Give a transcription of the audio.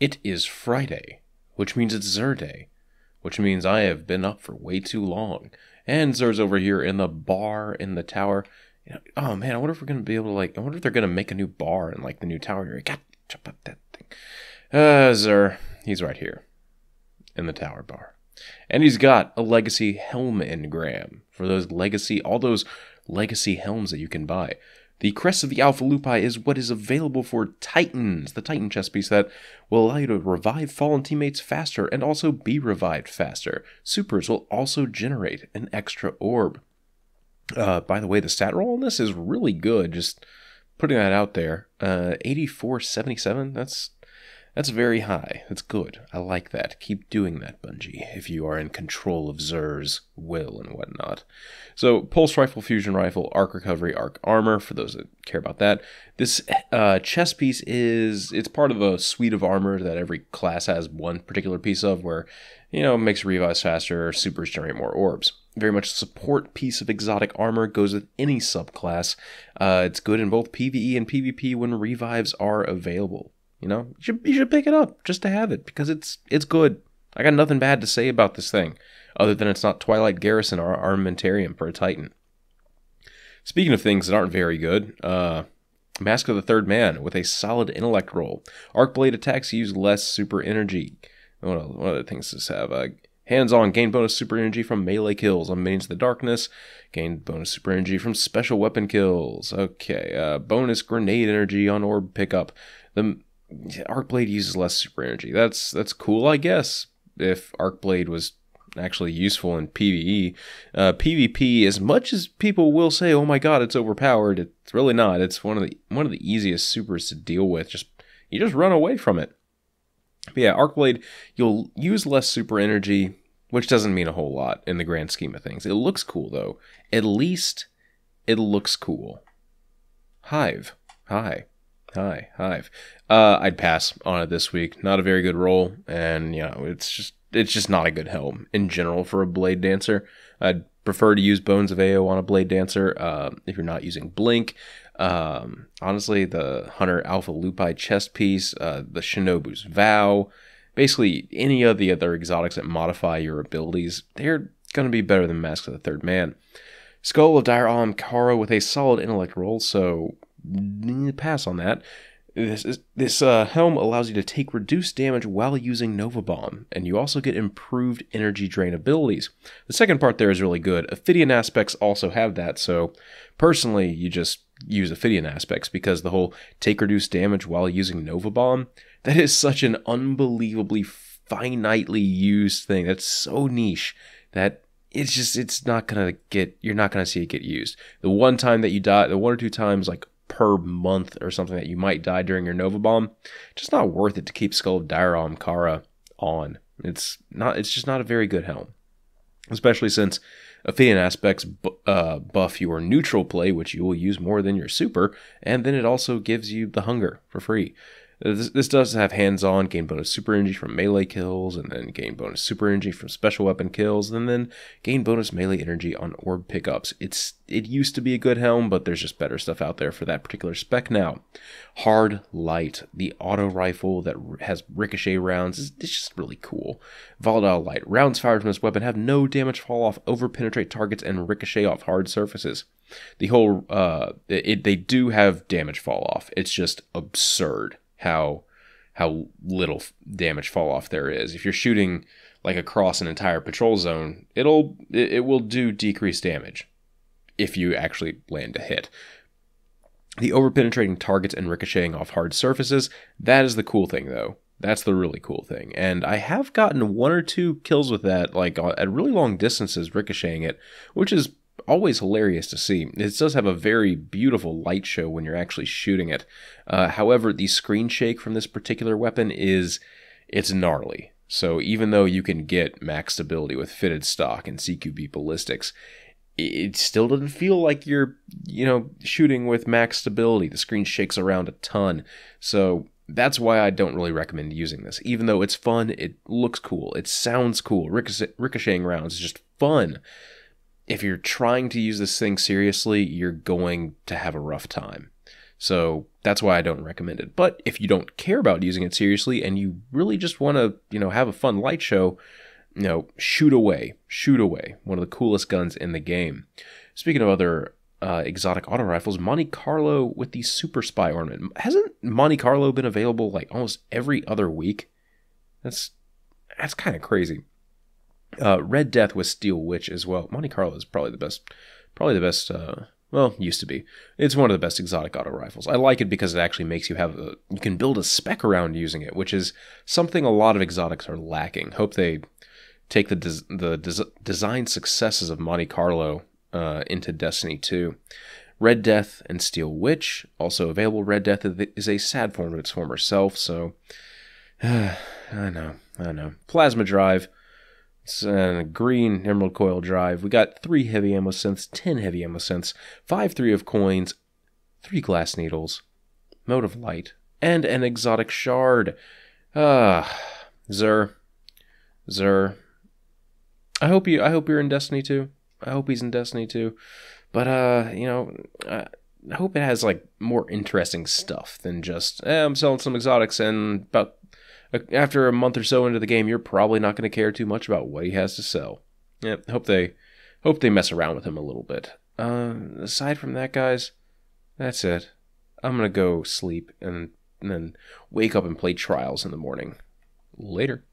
It is Friday, which means it's Zer Day, which means I have been up for way too long. And Zer's over here in the bar in the tower. Oh man, I wonder if we're gonna be able to I wonder if they're gonna make a new bar in the new tower here. God, jump up that thing. Zer, he's right here in the tower bar, and he's got a legacy helm engram for all those legacy helms that you can buy. The Crest of the Alpha Lupi is what is available for Titans, the Titan chest piece that will allow you to revive fallen teammates faster and also be revived faster. Supers will also generate an extra orb. By the way, the stat roll on this is really good, just putting that out there. 8477, that's very high. That's good. I like that. Keep doing that, Bungie, if you are in control of Zer's will and whatnot. So, Pulse Rifle, Fusion Rifle, Arc Recovery, Arc Armor, for those that care about that. This chest piece it's part of a suite of armor that every class has one particular piece of, where, makes revives faster, supers generate more orbs. Very much a support piece of exotic armor, goes with any subclass. It's good in both PvE and PvP when revives are available. You should pick it up just to have it, because it's good. I got nothing bad to say about this thing, other than it's not Twilight Garrison or Armamentarium for a Titan. Speaking of things that aren't very good, Mask of the Third Man with a solid intellect roll. Arc Blade attacks use less super energy. What other things does this have? Hands-on, gain bonus super energy from melee kills on Minions of the Darkness. Gain bonus super energy from special weapon kills. Okay, bonus grenade energy on orb pickup. The Arc Blade uses less super energy. That's cool, I guess, if Arc Blade was actually useful in PvE. PvP, as much as people will say, oh my god, it's overpowered, it's really not. It's one of the easiest supers to deal with. You just run away from it. But yeah, Arc Blade, you'll use less super energy, which doesn't mean a whole lot in the grand scheme of things. It looks cool, though. At least it looks cool. Hive. Hive. I'd pass on it this week. Not a very good roll, and it's just not a good helm in general for a Blade Dancer. I'd prefer to use Bones of AO on a Blade Dancer if you're not using Blink. Honestly, the Hunter Alpha Lupi chest piece, the Shinobu's Vow, basically any of the other exotics that modify your abilities, they're going to be better than Mask of the Third Man. Skull of Dire Ahamkara with a solid intellect roll, so pass on that. This helm allows you to take reduced damage while using Nova Bomb, and you also get improved energy drain abilities. The second part there is really good. Ophidian aspects also have that, so personally you just use Ophidian aspects, because the whole take reduced damage while using Nova Bomb, that is such an unbelievably finitely used thing. That's so niche that it's not gonna you're not gonna see it get used. The one time that you die, the one or two times per month or something that you might die during your Nova Bomb, just not worth it to keep Skull of Dire Ahamkara on. It's just not a very good helm, especially since Ophidian aspects buff your neutral play, which you will use more than your super, and then it also gives you the hunger for free. This does have hands-on, gain bonus super energy from melee kills, and then gain bonus super energy from special weapon kills, and then gain bonus melee energy on orb pickups. It used to be a good helm, but there's just better stuff out there for that particular spec now. Hard Light, the auto rifle that has ricochet rounds, it's just really cool. Volatile Light, rounds fired from this weapon have no damage fall off, over-penetrate targets, and ricochet off hard surfaces. The whole, they do have damage fall off. It's just absurd how little damage fall off there is. If you're shooting across an entire patrol zone, it will do decreased damage if you actually land a hit. The over-penetrating targets and ricocheting off hard surfaces, that is the cool thing, though. That's the really cool thing. And I have gotten one or two kills with that, at really long distances, ricocheting it, which is always hilarious to see. It does have a very beautiful light show when you're actually shooting it. However, the screen shake from this particular weapon it's gnarly. So even though you can get max stability with fitted stock and CQB ballistics, it still doesn't feel like you're, shooting with max stability. The screen shakes around a ton. So that's why I don't really recommend using this. Even though it's fun, it looks cool, it sounds cool. Ricocheting rounds is just fun. If you're trying to use this thing seriously, you're going to have a rough time. So that's why I don't recommend it. But if you don't care about using it seriously and you really just want to, have a fun light show, shoot away. Shoot away. One of the coolest guns in the game. Speaking of other exotic auto rifles, Monte Carlo with the Super Spy ornament. Hasn't Monte Carlo been available like almost every other week? That's kind of crazy. Red Death with Steel Witch as well. Monte Carlo is probably the best. Well, used to be. It's one of the best exotic auto rifles. I like it because it actually makes you you can build a spec around using it, which is something a lot of exotics are lacking. Hope they take the design successes of Monte Carlo into Destiny 2. Red Death and Steel Witch, also available. Red Death is a sad form of its former self, so I know. Plasma Drive. It's a green Emerald Coil Drive. We got 3 heavy ammo synths, 10 heavy ammo synths, 5 3 of coins, 3 glass needles, Mode of Light, and an exotic shard. Xur. I hope you're in Destiny 2. I hope he's in Destiny 2. But I hope it has like more interesting stuff than just I'm selling some exotics, and about after a month or so into the game, you're probably not going to care too much about what he has to sell. Yeah, hope they mess around with him a little bit. Aside from that, guys, that's it. I'm going to go sleep and then wake up and play Trials in the morning. Later.